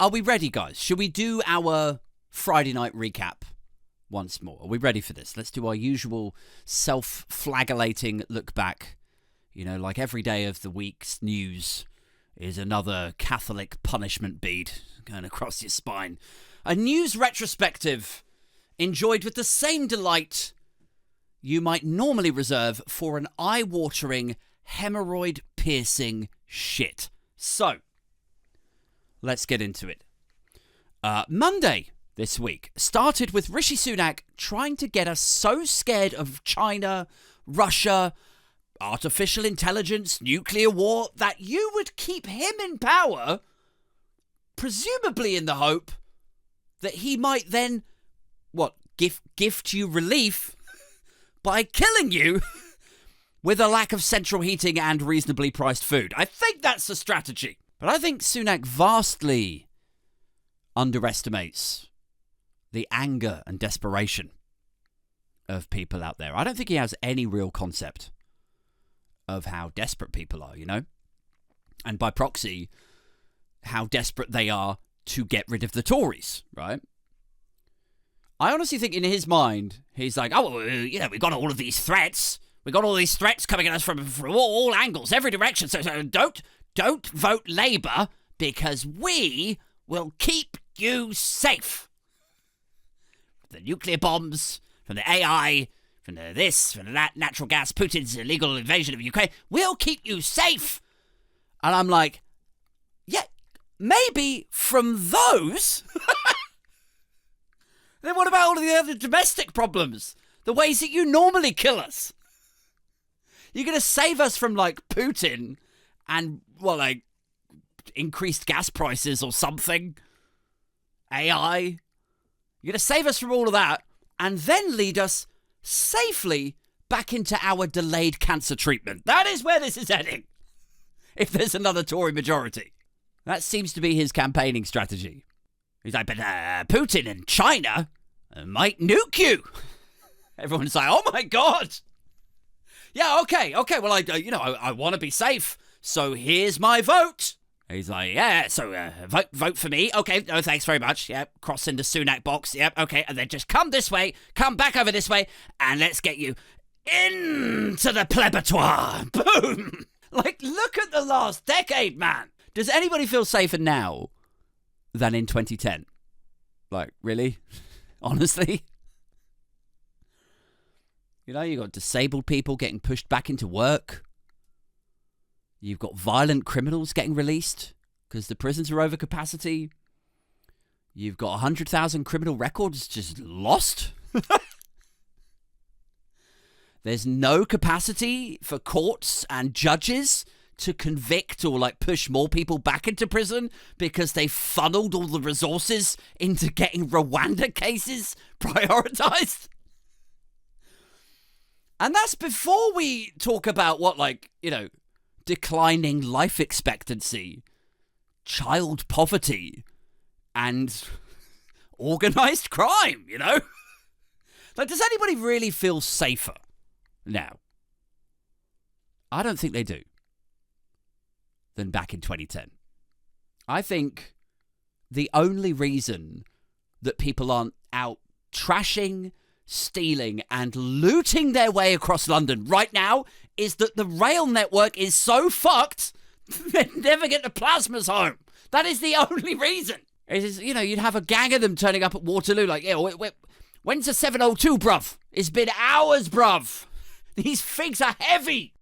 Are we ready, guys? Should we do our Friday night recap once more? Are we ready for this? Let's do our usual self-flagellating look back. You know, like every day of the week's news is another Catholic punishment bead going across your spine. A news retrospective enjoyed with the same delight you might normally reserve for an eye-watering, hemorrhoid-piercing shit. So, let's get into it. Monday this week started with Rishi Sunak trying to get us so scared of China, Russia, artificial intelligence, nuclear war, that you would keep him in power, presumably in the hope that he might then, gift you relief by killing you with a lack of central heating and reasonably priced food. I think that's the strategy. But I think Sunak vastly underestimates the anger and desperation of people out there. I don't think he has any real concept of how desperate people are, you know? And by proxy, how desperate they are to get rid of the Tories, right? I honestly think in his mind, he's like, we've got all of these threats. We've got all these threats coming at us from all angles, every direction. So don't vote Labour because we will keep you safe. The nuclear bombs, from the AI, from the this, from the that, natural gas, Putin's illegal invasion of Ukraine. We'll keep you safe. And I'm like, yeah, maybe from those. Then what about all of the other domestic problems? The ways that you normally kill us? You're going to save us from, Putin and, increased gas prices or something? AI? You're going to save us from all of that and then lead us safely back into our delayed cancer treatment. That is where this is heading. If there's another Tory majority. That seems to be his campaigning strategy. He's like, but Putin and China might nuke you. Everyone's like, oh my God. Yeah, okay. Well, I want to be safe, so here's my vote. He's like, yeah, so vote for me. Okay, no, thanks very much. Yeah, cross into Sunak box. Yep, okay, and then just come this way, come back over this way, and let's get you into the plebatoire. Boom. Look at the last decade, man. Does anybody feel safer now than in 2010? Really? Honestly? You know, you've got disabled people getting pushed back into work. You've got violent criminals getting released because the prisons are over capacity. You've got 100,000 criminal records just lost. There's no capacity for courts and judges to convict or push more people back into prison because they funneled all the resources into getting Rwanda cases prioritized. And that's before we talk about declining life expectancy, child poverty, and organized crime, you know? Does anybody really feel safer now? I don't think they do. Than back in 2010. I think the only reason that people aren't out trashing, stealing, and looting their way across London right now is that the rail network is so fucked they'd never get the plasmas home. That is the only reason. You'd have a gang of them turning up at Waterloo when's the 702, bruv? It's been hours, bruv. These figs are heavy.